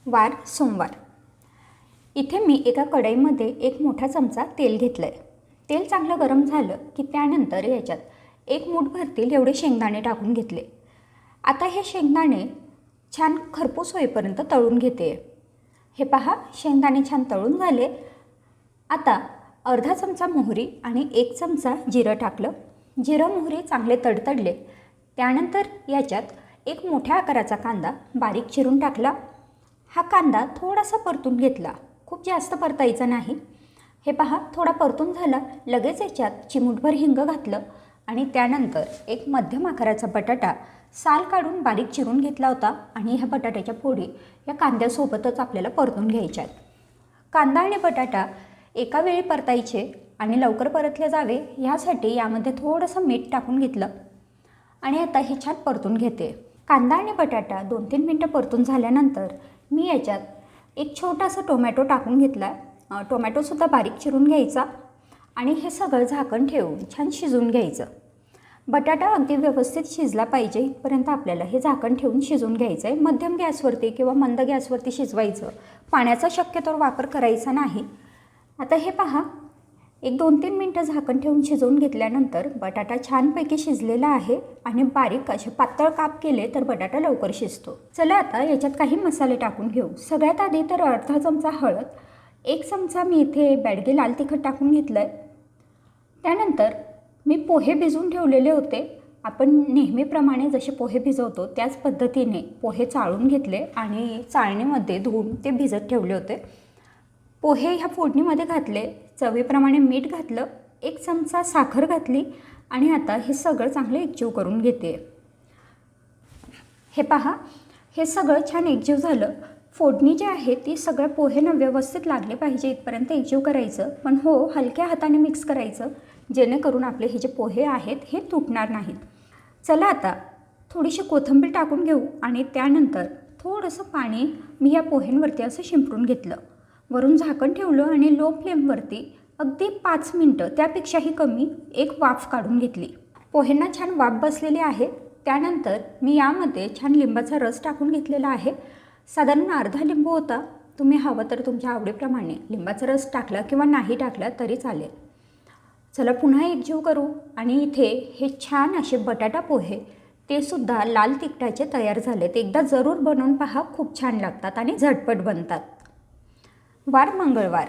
वार सोमवार. इथे मी एका कढईमध्ये एक मोठा चमचा तेल घेतलं आहे. तेल चांगलं गरम झालं की त्यानंतर याच्यात एक मूठ भरतील एवढे शेंगदाणे टाकून घेतले. आता हे शेंगदाणे छान खरपूस होईपर्यंत तळून घेते. हे पहा, शेंगदाणे छान तळून झाले. आता अर्धा चमचा मोहरी आणि एक चमचा जिरं टाकलं. जिरं मोहरी चांगले तडतडले. त्यानंतर याच्यात एक मोठ्या आकाराचा कांदा बारीक चिरून टाकला. हा कांदा थोडासा परतून घेतला, खूप जास्त परतायचा नाही. हे पहा, थोडा परतून झाला. लगेच याच्यात चिमूटभर हिंग घातलं आणि त्यानंतर एक मध्यम आकाराचा बटाटा साल काढून बारीक चिरून घेतला होता आणि ह्या बटाट्याच्या फोडी या कांद्यासोबतच आपल्याला परतून घ्यायच्यात. कांदा आणि बटाटा एका वेळी परतायचे आणि लवकर परतले जावे ह्यासाठी यामध्ये थोडंसं मीठ टाकून घेतलं आणि आता हे छान परतून घेते. कांदा आणि बटाटा 2-3 मिनटं परतून झाल्यानंतर मी याच्यात एक छोटासा टोमॅटो टाकून घेतला. टोमॅटोसुद्धा बारीक चिरून घ्यायचा आणि हे सगळं झाकण ठेवून छान शिजवून घ्यायचं. बटाटा अगदी व्यवस्थित शिजला पाहिजे इथपर्यंत आपल्याला हे झाकण ठेवून शिजवून घ्यायचं आहे. मध्यम गॅसवरती किंवा मंद गॅसवरती शिजवायचं. पाण्याचा शक्यतोवर वापर करायचा नाही. आता हे पहा, एक 2-3 मिनटं झाकण ठेवून शिजवून घेतल्यानंतर बटाटा छानपैकी शिजलेला आहे आणि बारीक असे पातळ काप केले तर बटाटा लवकर शिजतो. चला आता याच्यात काही मसाले टाकून घेऊ. सगळ्यात आधी तर अर्धा चमचा हळद, 1 चमचा मी इथे बॅडगे लाल तिखट टाकून घेतलं आहे. त्यानंतर मी पोहे भिजवून ठेवलेले होते. आपण नेहमीप्रमाणे जसे पोहे भिजवतो त्याच पद्धतीने पोहे चाळून घेतले आणि चाळणीमध्ये धुवून ते भिजत ठेवले होते. पोहे ह्या फोडणीमध्ये घातले, चवीप्रमाणे मीठ घातलं, 1 चमचा साखर घातली आणि आता हे सगळं चांगलं एकजीव करून घेते. हे पहा, हे सगळं छान एकजीव झालं. फोडणी जी आहे ती सगळं पोहेनं व्यवस्थित लागले पाहिजे इथपर्यंत एकजीव करायचं. पण हो, हलक्या हाताने मिक्स करायचं जेणेकरून आपले हे जे पोहे आहेत हे तुटणार नाहीत. चला आता थोडीशी कोथिंबीर टाकून घेऊ आणि त्यानंतर थोडंसं पाणी मी या पोह्यांवरती असं शिंपडून घेतलं. वरून झाकण ठेवलं आणि लो फ्लेमवरती अगदी 5 मिनटं त्यापेक्षाही कमी एक वाफ काढून घेतली. पोह्यांना छान वाफ बसलेली आहे. त्यानंतर मी यामध्ये छान लिंबाचा रस टाकून घेतलेला आहे. साधारण अर्धा लिंबू होता. तुम्ही हवं तर तुमच्या आवडीप्रमाणे लिंबाचा रस टाकला किंवा नाही टाकला तरी चालेल. चला पुन्हा एकजीव करू आणि इथे हे छान असे बटाटा पोहे ते सुद्धा लाल तिखटाचे तयार झालेत. एकदा जरूर बनवून पहा, खूप छान लागतात आणि झटपट बनतात. वार मंगळवार.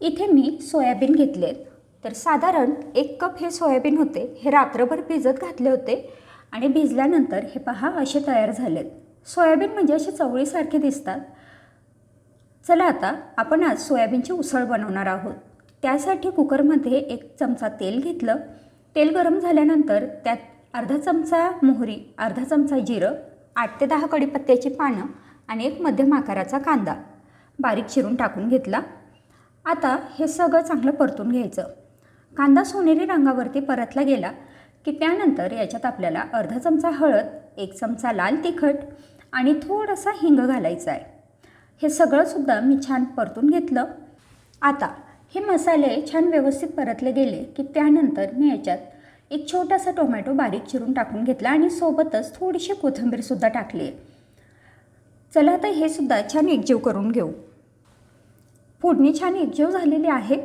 इथे मी सोयाबीन घेतलेत. तर साधारण 1 कप हे सोयाबीन होते. हे रात्रभर भिजत घातले होते आणि भिजल्यानंतर हे पहा असे तयार झालेत. सोयाबीन म्हणजे असे चवळीसारखे दिसतात. चला आता आपण आज सोयाबीनची उसळ बनवणार आहोत. त्यासाठी कुकरमध्ये 1 चमचा तेल घेतलं. तेल गरम झाल्यानंतर त्यात अर्धा चमचा मोहरी, अर्धा चमचा जिरं, 8 ते 10 कढीपत्त्याची पानं आणि एक मध्यम आकाराचा कांदा बारीक चिरून टाकून घेतला. आता हे सगळं चांगलं परतून घ्यायचं. कांदा सोनेरी रंगावरती परतला गेला की त्यानंतर याच्यात आपल्याला अर्धा चमचा हळद, 1 चमचा लाल तिखट आणि थोडासा हिंग घालायचा आहे. हे सगळंसुद्धा मी छान परतून घेतलं. आता हे मसाले छान व्यवस्थित परतले गेले की त्यानंतर मी याच्यात एक छोटासा टोमॅटो बारीक चिरून टाकून घेतला आणि सोबतच थोडीशी कोथिंबीरसुद्धा टाकली आहे. चला आता हे सुद्धा छान एकजीव करून घेऊ. फोडणी छान एकजीव झालेली आहे.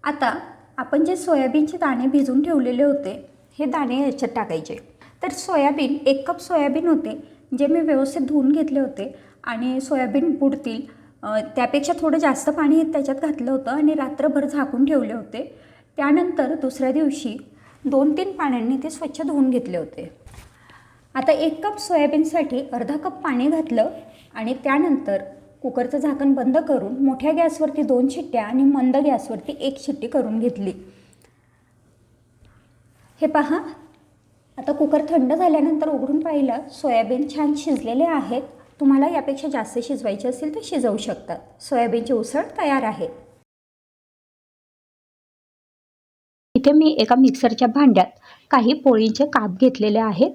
आता आपण जे सोयाबीनचे दाणे भिजवून ठेवलेले होते हे दाणे याच्यात टाकायचे. तर सोयाबीन 1 कप सोयाबीन होते जे मी व्यवस्थित धुवून घेतले होते आणि सोयाबीन बुडतील त्यापेक्षा थोडं जास्त पाणी त्याच्यात घातलं होतं आणि रात्रभर झाकून ठेवले होते. त्यानंतर दुसऱ्या दिवशी 2-3 पाण्याने ते स्वच्छ धुवून घेतले होते. आता 1 कप सोयाबीनसाठी अर्धा कप पाणी घातलं आणि त्यानंतर कुकरचं झाकण बंद करून मोठ्या गॅसवरती 2 शिट्ट्या आणि मंद गॅसवरती 1 शिट्टी करून घेतली. हे पहा, आता कुकर थंड झाल्यानंतर उघडून पाहिलं, सोयाबीन छान शिजलेले आहेत. तुम्हाला यापेक्षा जास्त शिजवायचे असेल तर शिजवू शकतात. सोयाबीनची उसळ तयार आहे. इथे मी एका मिक्सरच्या भांड्यात काही पोळींचे काप घेतलेले आहेत.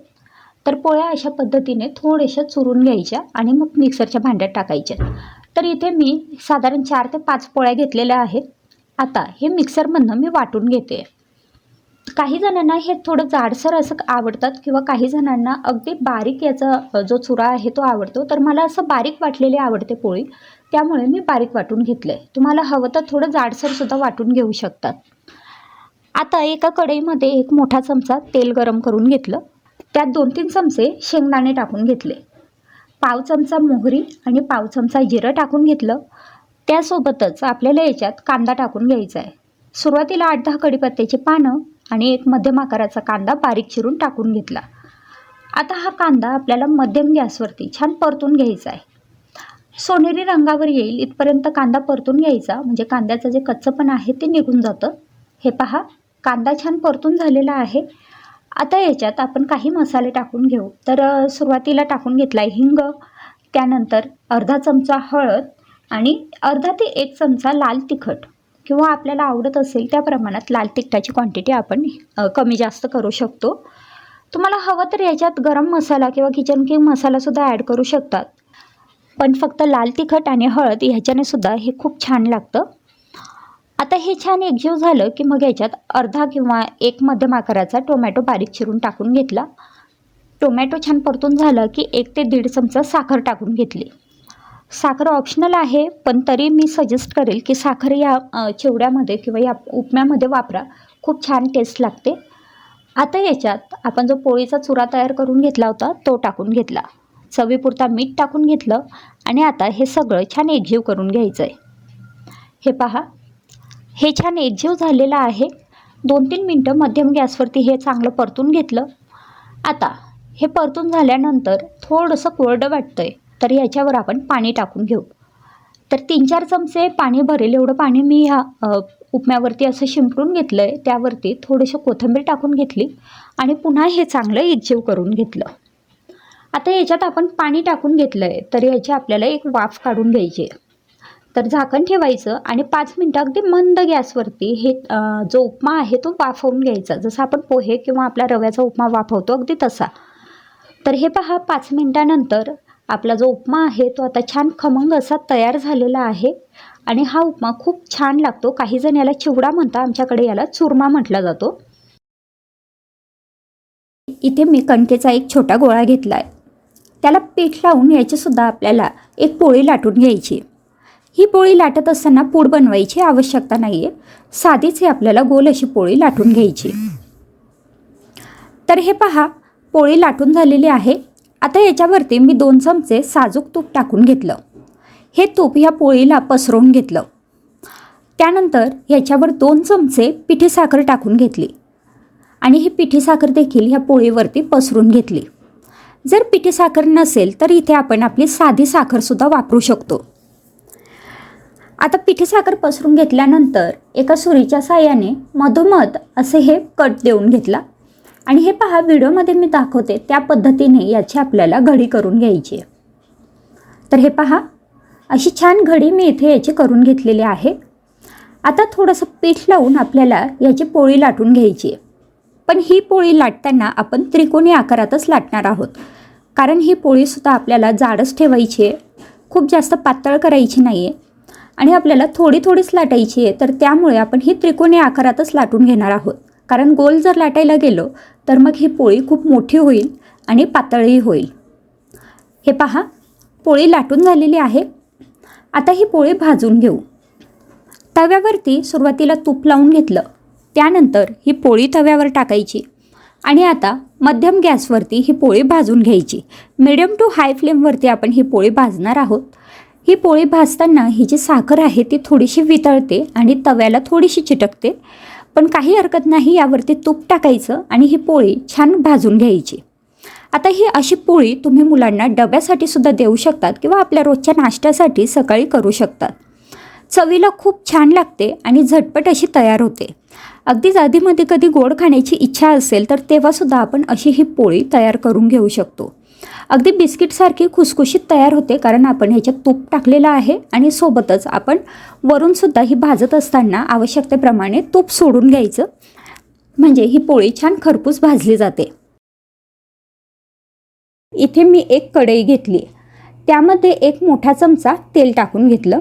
तर पोळ्या अशा पद्धतीने थोड्याशा चुरून घ्यायच्या आणि मग मिक्सरच्या भांड्यात टाकायच्या. तर इथे मी साधारण 4 ते 5 पोळ्या घेतलेल्या आहेत. आता हे मिक्सरमधनं मी वाटून घेते. काही जणांना हे थोडं जाडसर असं आवडतात किंवा काही जणांना अगदी बारीक याचा जो चुरा आहे तो आवडतो. तर मला असं बारीक वाटलेली आवडते पोळी, त्यामुळे मी बारीक वाटून घेतलं आहे. तुम्हाला हवं तर थोडं जाडसरसुद्धा वाटून घेऊ शकतात. आता एका कढईमध्ये एक मोठा चमचा तेल गरम करून घेतलं. त्यात 2-3 चमचे शेंगदाणे टाकून घेतले. पाव चमचा मोहरी आणि पाव चमचा जिरं टाकून घेतलं. त्यासोबतच आपल्याला याच्यात कांदा टाकून घ्यायचा आहे. सुरुवातीला 8-10 कढीपत्त्याची पानं आणि एक मध्यम आकाराचा कांदा बारीक चिरून टाकून घेतला. आता हा कांदा आपल्याला मध्यम गॅसवरती छान परतून घ्यायचा आहे. सोनेरी रंगावर येईल इथपर्यंत कांदा परतून घ्यायचा, म्हणजे कांद्याचं जे कच्चंपण आहे ते निघून जातं. हे पहा, कांदा छान परतून झालेला आहे. आता याच्यात आपण काही मसाले टाकून घेऊ. तर सुरुवातीला टाकून घेतला आहे हिंग, त्यानंतर अर्धा चमचा हळद आणि अर्धा ते 1 चमचा लाल तिखट, किंवा आपल्याला आवडत असेल त्या प्रमाणात लाल तिखटाची क्वांटिटी आपण कमी जास्त करू शकतो. तुम्हाला हवं तर याच्यात गरम मसाला किंवा किचन किंग मसालासुद्धा ॲड करू शकतात, पण फक्त लाल तिखट आणि हळद ह्याच्याने सुद्धा हे खूप छान लागतं. आता हे छान एकजीव झालं की मग याच्यात अर्धा किंवा 1 मध्यम आकाराचा टोमॅटो बारीक चिरून टाकून घेतला. टोमॅटो छान परतून झालं की 1 ते 1.5 चमचा साखर टाकून घेतली. साखर ऑप्शनल आहे, पण तरी मी सजेस्ट करेल की साखर या चिवड्यामध्ये किंवा या उपम्यामध्ये वापरा, खूप छान टेस्ट लागते. आता याच्यात आपण जो पोळीचा चुरा तयार करून घेतला होता तो टाकून घेतला. चवीपुरता मीठ टाकून घेतलं आणि आता हे सगळं छान एकजीव करून घ्यायचं आहे. हे पहा, हे छान एकजीव झालेलं आहे. 2-3 मिनटं मध्यम गॅसवरती हे चांगलं परतून घेतलं. आता हे परतून झाल्यानंतर थोडंसं कोरडं वाटतं आहे, तर याच्यावर आपण पाणी टाकून घेऊ. तर 3-4 चमचे पाणी भरेल एवढं पाणी मी ह्या उपम्यावरती असं शिंपडून घेतलं आहे. त्यावरती थोडीशी कोथिंबीर टाकून घेतली आणि पुन्हा हे चांगलं एकजीव करून घेतलं. आता याच्यात आपण पाणी टाकून घेतलं आहे, तर याची आपल्याला एक वाफ काढून घ्यायची आहे. तर झाकण ठेवायचं आणि 5 मिनटं अगदी मंद गॅसवरती हे जो उपमा आहे तो वाफवून घ्यायचा, जसं आपण पोहे किंवा आपला रव्याचा उपमा वाफवतो अगदी तसा. तर हे पहा, 5 मिनटानंतर आपला जो उपमा आहे तो आता छान खमंग असा तयार झालेला आहे आणि हा उपमा खूप छान लागतो. काही जण याला चिवडा म्हणतात, आमच्याकडे याला चुरमा म्हटला जातो. इथे मी कणकेचा एक छोटा गोळा घेतला आहे. त्याला पीठ लावून याचीसुद्धा आपल्याला एक पोळी लाटून घ्यायची. ही पोळी लाटत असताना पूड बनवायची आवश्यकता नाही आहे, साधीच ही आपल्याला गोल अशी पोळी लाटून घ्यायची. तर हे पहा, पोळी लाटून झालेली आहे. आता याच्यावरती मी 2 चमचे साजूक तूप टाकून घेतलं. हे तूप ह्या पोळीला पसरवून घेतलं. त्यानंतर याच्यावर 2 चमचे पिठी साखर टाकून घेतली आणि ही पिठी साखर देखील ह्या पोळीवरती पसरून घेतली. जर पिठी साखर नसेल तर इथे आपण आपली साधी साखरसुद्धा वापरू शकतो. आता पिठी साखर पसरून घेतल्यानंतर एका सुरीच्या साहाय्याने मधोमध असे हे कट देऊन घेतला आणि हे पहा, व्हिडिओमध्ये मी दाखवते त्या पद्धतीने याची आपल्याला घडी करून घ्यायची आहे. तर हे पहा, अशी छान घडी मी इथे याची करून घेतलेली आहे. आता थोडंसं पीठ लावून आपल्याला याची पोळी लाटून घ्यायची आहे. पण ही पोळी लाटताना आपण त्रिकोणी आकारातच लाटणार आहोत, कारण ही पोळीसुद्धा आपल्याला जाडच ठेवायची आहे, खूप जास्त पातळ करायची नाही आहे आणि आपल्याला थोडी थोडीच लाटायची आहे. तर त्यामुळे आपण ही त्रिकोणी आकारातच लाटून घेणार आहोत, कारण गोल जर लाटायला गेलो तर मग ही पोळी खूप मोठी होईल आणि पातळही होईल. हे पहा, पोळी लाटून झालेली आहे. आता ही पोळी भाजून घेऊ. तव्यावरती सुरुवातीला तूप लावून घेतलं, त्यानंतर ही पोळी तव्यावर टाकायची आणि आता मध्यम गॅसवरती ही पोळी भाजून घ्यायची. मिडियम टू हाय फ्लेमवरती आपण ही पोळी भाजणार आहोत. ही पोळी भाजताना ही जी साखर आहे ती थोडीशी वितळते आणि तव्याला थोडीशी चिटकते, पण काही हरकत नाही, यावरती तूप टाकायचं आणि ही पोळी छान भाजून घ्यायची. आता ही अशी पोळी तुम्ही मुलांना डब्यासाठी सुद्धा देऊ शकतात किंवा आपल्या रोजच्या नाश्त्यासाठी सकाळी करू शकतात. चवीला खूप छान लागते आणि झटपट अशी तयार होते. अगदीच आधीमध्ये कधी गोड खाण्याची इच्छा असेल तर तेव्हासुद्धा आपण अशी ही पोळी तयार करून घेऊ शकतो. अगदी बिस्किटसारखी खुसखुशीत तयार होते, कारण आपण ह्याच्यात तूप टाकलेलं आहे आणि सोबतच आपण वरूनसुद्धा ही भाजत असताना आवश्यकतेप्रमाणे तूप सोडून घ्यायचं, म्हणजे ही पोळी छान खरपूस भाजली जाते. इथे मी एक कढई घेतली, त्यामध्ये एक मोठा चमचा तेल टाकून घेतलं.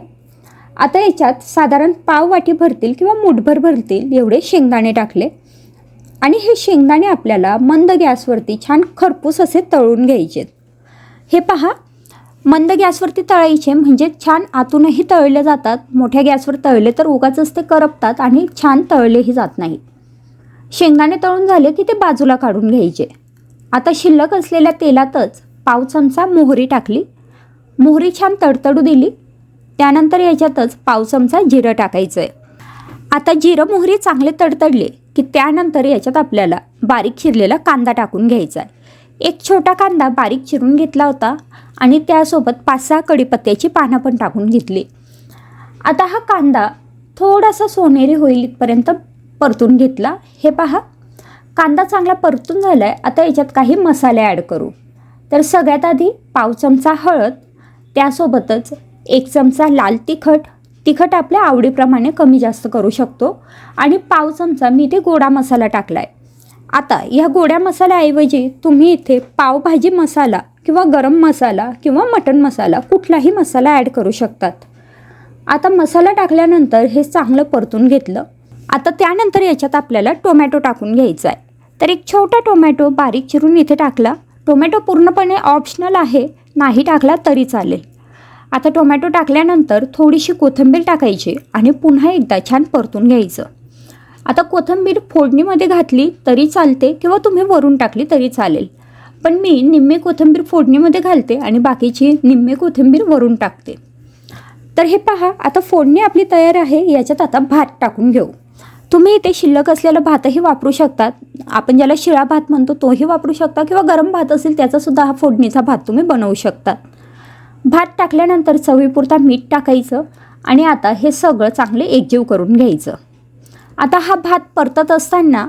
आता याच्यात साधारण पाव वाटी भरतील किंवा मुठभर भरतील एवढे शेंगदाणे टाकले आणि हे शेंगदाणे आपल्याला मंद गॅसवरती छान खरपूस असे तळून घ्यायचे. हे पहा, मंद गॅसवरती तळायचे म्हणजे छान आतूनही तळले जातात. मोठ्या गॅसवर तळले तर उगाचच ते करपतात आणि छान तळलेही जात नाही. शेंगदाणे तळून झाले की ते बाजूला काढून घ्यायचे. आता शिल्लक असलेल्या तेलातच पाव चमचा मोहरी टाकली. मोहरी छान तडतडू दिली. त्यानंतर याच्यातच पाव चमचा जिरं टाकायचं आहे. आता जिरं मोहरी चांगले तडतडले की त्यानंतर याच्यात आपल्याला बारीक चिरलेला कांदा टाकून घ्यायचा आहे. एक छोटा कांदा बारीक चिरून घेतला होता आणि त्यासोबत 5-6 कढीपत्त्याची पानं पण टाकून घेतली. आता हा कांदा थोडासा सोनेरी होईल इथपर्यंत परतून घेतला. हे पहा, कांदा चांगला परतून झाला आहे. आता याच्यात काही मसाले ॲड करू. तर सगळ्यात आधी पाव चमचा हळद, त्यासोबतच 1 चमचा लाल तिखट. तिखट आपल्या आवडीप्रमाणे कमी जास्त करू शकतो. आणि पाव चमचा मी इथे गोडा मसाला टाकला आहे. आता ह्या गोड्या मसाल्याऐवजी तुम्ही इथे पावभाजी मसाला किंवा गरम मसाला किंवा मटण मसाला कुठलाही मसाला ॲड करू शकतात. आता मसाला टाकल्यानंतर हे चांगलं परतून घेतलं. आता त्यानंतर याच्यात आपल्याला टोमॅटो टाकून घ्यायचा आहे. तर एक छोटा टोमॅटो बारीक चिरून इथे टाकला. टोमॅटो पूर्णपणे ऑप्शनल आहे, नाही टाकला तरी चालेल. आता टोमॅटो टाकल्यानंतर थोडीशी कोथिंबीर टाकायची आणि पुन्हा एकदा छान परतून घ्यायचं. आता कोथिंबीर फोडणीमध्ये घातली तरी चालते किंवा तुम्ही वरून टाकली तरी चालेल, पण मी निम्मी कोथिंबीर फोडणीमध्ये घालते आणि बाकीची निम्मी कोथिंबीर वरून टाकते. तर हे पहा, आता फोडणी आपली तयार आहे. याच्यात आता भात टाकून घेऊ. तुम्ही इथे शिल्लक असलेला भातही वापरू शकतात. आपण ज्याला शिळा भात म्हणतो तोही वापरू शकता किंवा गरम भात असेल त्याचासुद्धा हा फोडणीचा भात तुम्ही बनवू शकता. भात टाकल्यानंतर चवीपुरता मीठ टाकायचं आणि आता हे सगळं चांगले एकजीव करून घ्यायचं. आता हा भात परतत असताना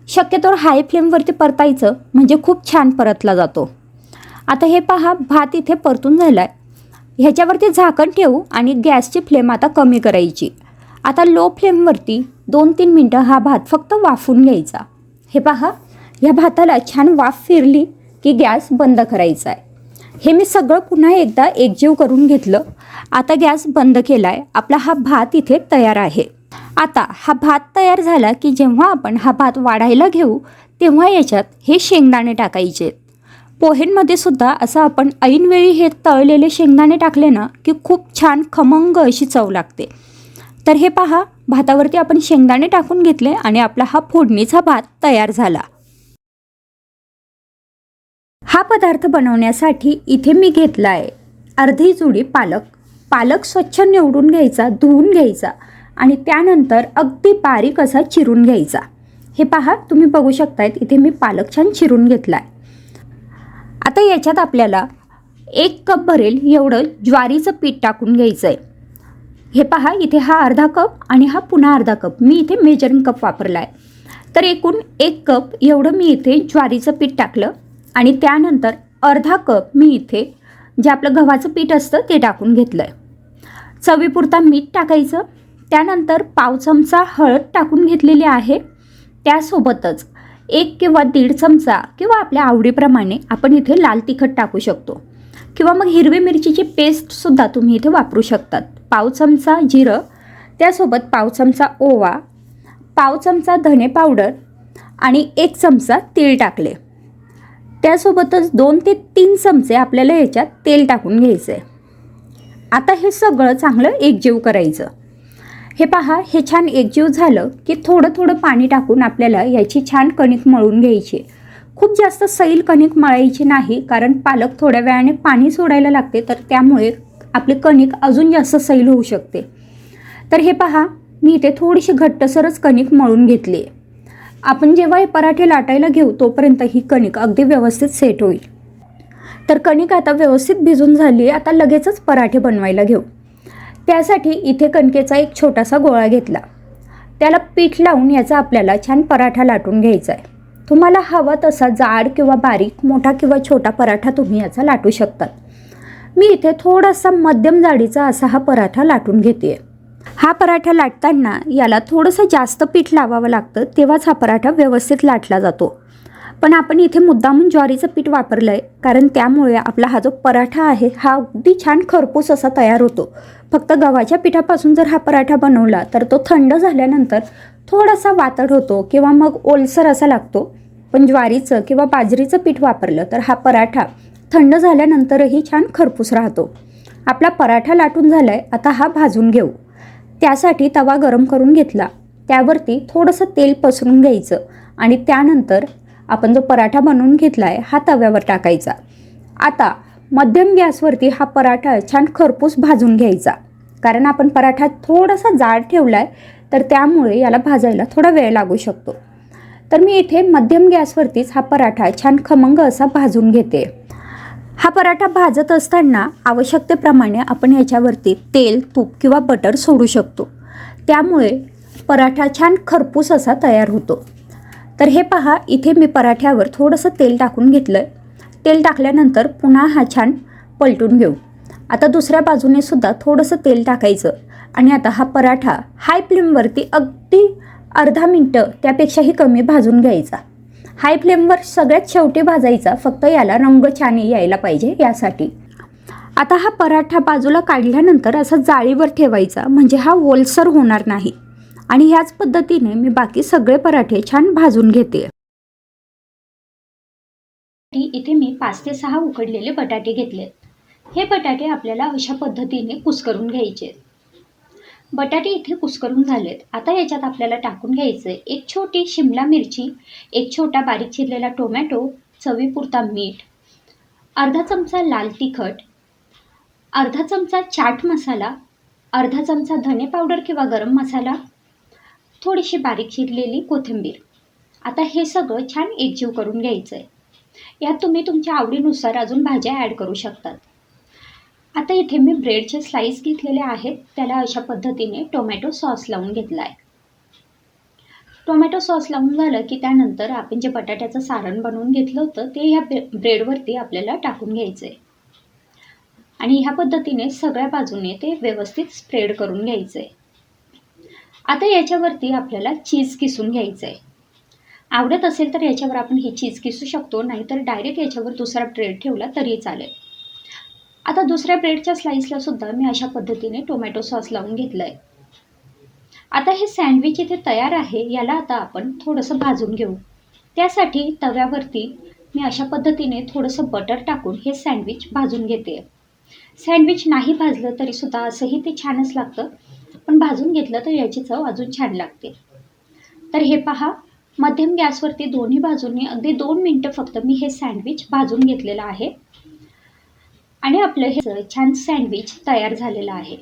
शक्यतो हाय फ्लेमवरती परतायचं म्हणजे खूप छान परतला जातो. आता हे पहा, भात इथे परतून झाला आहे. ह्याच्यावरती झाकण ठेवू आणि गॅसची फ्लेम आता कमी करायची. आता लो फ्लेमवरती 2-3 मिनटं हा भात फक्त वाफून घ्यायचा. हे पहा, ह्या भाताला छान वाफ फिरली की गॅस बंद करायचा आहे. हे मी सगळं पुन्हा एकदा एकजीव करून घेतलं. आता गॅस बंद केला आहे. आपला हा भात इथे तयार आहे. आता हा भात तयार झाला की जेव्हा आपण हा भात वाढायला घेऊ तेव्हा याच्यात हे शेंगदाणे टाकायचे. पोहेंमध्ये सुद्धा असं आपण ऐनवेळी हे तळलेले शेंगदाणे टाकले ना की खूप छान खमंग अशी चव लागते. तर हे पहा, भातावरती आपण शेंगदाणे टाकून घेतले आणि आपला हा फोडणीचा भात तयार झाला. हा पदार्थ बनवण्यासाठी इथे मी घेतला आहे अर्धी जुडी पालक. पालक स्वच्छ निवडून घ्यायचा, धुवून घ्यायचा आणि त्यानंतर अगदी बारीक असा चिरून घ्यायचा. हे पहा, तुम्ही बघू शकतायत इथे मी पालक छान चिरून घेतला आहे. आता याच्यात आपल्याला 1 कप भरेल एवढं ज्वारीचं पीठ टाकून घ्यायचं आहे. हे पहा, इथे हा अर्धा कप आणि हा पुन्हा अर्धा कप, मी इथे मेजरिंग कप वापरला आहे. तर एकूण 1 कप एवढं मी इथे ज्वारीचं पीठ टाकलं आणि त्यानंतर अर्धा कप मी इथे जे आपलं गव्हाचं पीठ असतं ते टाकून घेतलं आहे. चवीपुरता मीठ टाकायचं. त्यानंतर पाव चमचा हळद टाकून घेतलेली आहे. त्यासोबतच 1 किंवा 1.5 चमचा किंवा आपल्या आवडीप्रमाणे आपण इथे लाल तिखट टाकू शकतो किंवा मग हिरवी मिरचीची पेस्टसुद्धा तुम्ही इथे वापरू शकतात. पाव चमचा जिरं, त्यासोबत पाव चमचा ओवा, पाव चमचा धने पावडर आणि 1 चमचा तीळ टाकले. त्यासोबतच 2 ते 3 चमचे आपल्याला याच्यात तेल टाकून घ्यायचं आहे. आता हे सगळं चांगलं एकजीव करायचं. हे पहा, हे छान एकजीव झालं की थोडं थोडं पाणी टाकून आपल्याला याची छान कणिक मळून घ्यायची. खूप जास्त सैल कणिक मळायची नाही, कारण पालक थोड्या वेळाने पाणी सोडायला लागते, तर त्यामुळे आपली कणिक अजून जास्त सैल होऊ शकते. तर हे पहा, मी इथे थोडीशी घट्टसरच कणिक मळून घेतली आहे. आपण जेव्हा हे पराठे लाटायला घेऊ तोपर्यंत ही कणिक अगदी व्यवस्थित सेट होईल. तर कणिक आता व्यवस्थित भिजून झाली. आता लगेचच पराठे बनवायला घेऊ. त्यासाठी इथे कणकेचा एक छोटासा गोळा घेतला. त्याला पीठ लावून याचा आपल्याला छान पराठा लाटून घ्यायचा आहे. तुम्हाला हवा तसा जाड किंवा बारीक, मोठा किंवा छोटा पराठा तुम्ही याचा लाटू शकतात. मी इथे थोडासा मध्यम जाडीचा असा हा पराठा लाटून घेते. हा पराठा लाटताना याला थोडंसं जास्त पीठ लावावं लागतं, तेव्हाच हा पराठा व्यवस्थित लाटला जातो. पण आपण इथे मुद्दामून ज्वारीचं पीठ वापरलं आहे, कारण त्यामुळे आपला हा जो पराठा आहे हा अगदी छान खरपूस असा तयार होतो. फक्त गव्हाच्या पिठापासून जर हा पराठा बनवला तर तो थंड झाल्यानंतर थोडासा वातड होतो किंवा मग ओलसर असा लागतो. पण ज्वारीचं किंवा बाजरीचं पीठ वापरलं तर हा पराठा थंड झाल्यानंतरही छान खरपूस राहतो. आपला पराठा लाटून झाला आहे, आता हा भाजून घेऊ. त्यासाठी तवा गरम करून घेतला, त्यावरती थोडंसं तेल पसरून घ्यायचं आणि त्यानंतर आपण जो पराठा बनवून घेतला आहे हा तव्यावर टाकायचा. आता मध्यम गॅसवरती हा पराठा छान खरपूस भाजून घ्यायचा, कारण आपण पराठा थोडासा जाड ठेवला आहे तर त्यामुळे याला भाजायला थोडा वेळ लागू शकतो. तर मी इथे मध्यम गॅसवरतीच हा पराठा छान खमंग असा भाजून घेते. हा पराठा भाजत असताना आवश्यकतेप्रमाणे आपण याच्यावरती तेल, तूप किंवा बटर सोडू शकतो. त्यामुळे पराठा छान खरपूस असा तयार होतो. तर हे पहा, इथे मी पराठ्यावर थोडंसं तेल टाकून घेतलं आहे. तेल टाकल्यानंतर पुन्हा हा छान पलटून घेऊ. आता दुसऱ्या बाजूने सुद्धा थोडंसं तेल टाकायचं आणि आता हा पराठा हाय फ्लेमवरती अगदी अर्धा मिनटं त्यापेक्षाही कमी भाजून घ्यायचा. हाय फ्लेमवर सगळ्यात शेवटी भाजायचा, फक्त याला रंग छान यायला पाहिजे यासाठी. आता हा पराठा बाजूला काढल्यानंतर असा जाळीवर ठेवायचा, म्हणजे हा ओलसर होणार नाही. आणि ह्याच पद्धतीने मी बाकी सगळे पराठे छान भाजून घेते. इथे मी 5 ते 6 उकडलेले बटाटे घेतले. हे बटाटे आपल्याला अशा पद्धतीने कुस्करून घ्यायचे. बटाटे इथे कुस्करून झालेत. आता याच्यात आपल्याला टाकून घ्यायचं आहे एक छोटी शिमला मिरची, एक छोटा बारीक चिरलेला टोमॅटो, चवीपुरता मीठ, अर्धा चमचा लाल तिखट, अर्धा चमचा चाट मसाला, अर्धा चमचा धने पावडर किंवा गरम मसाला, थोडीशी बारीक चिरलेली कोथिंबीर. आता हे सगळं छान एकजीव करून घ्यायचं आहे. यात तुम्ही तुमच्या आवडीनुसार अजून भाज्या ॲड करू शकतात. आता इथे मी ब्रेडचे स्लाइस घेतलेले आहेत, त्याला अशा पद्धतीने टोमॅटो सॉस लावून घेतला आहे. टोमॅटो सॉस लावून झालं की त्यानंतर आपण जे बटाट्याचं सारण बनवून घेतलं होतं ते ह्या ब्रेडवरती आपल्याला टाकून घ्यायचं आहे आणि ह्या पद्धतीने सगळ्या बाजूने ते व्यवस्थित स्प्रेड करून घ्यायचं आहे. आता याच्यावरती आपल्याला चीज किसून घ्यायचं आहे. आवडत असेल तर याच्यावर आपण ही चीज किसू शकतो, नाहीतर डायरेक्ट याच्यावर दुसरा ब्रेड ठेवला तरी चालेल. आता दुसऱ्या ब्रेडच्या स्लाइसला सुद्धा मी अशा पद्धतीने टोमॅटो सॉस लावून घेतलं आहे. आता हे सँडविच इथे तयार आहे, याला आता आपण थोडंसं भाजून घेऊ. त्यासाठी तव्यावरती मी अशा पद्धतीने थोडंसं बटर टाकून हे सँडविच भाजून घेते. सँडविच नाही भाजलं तरीसुद्धा असंही ते छानच लागतं, पण भाजून घेतलं तर याची चव अजून छान लागते. तर हे पहा, मध्यम गॅसवरती दोन्ही बाजूंनी अगदी 2 मिनटं फक्त मी हे सँडविच भाजून घेतलेलं आहे आणि आपलं हे छान सँडविच तयार झालेलं आहे.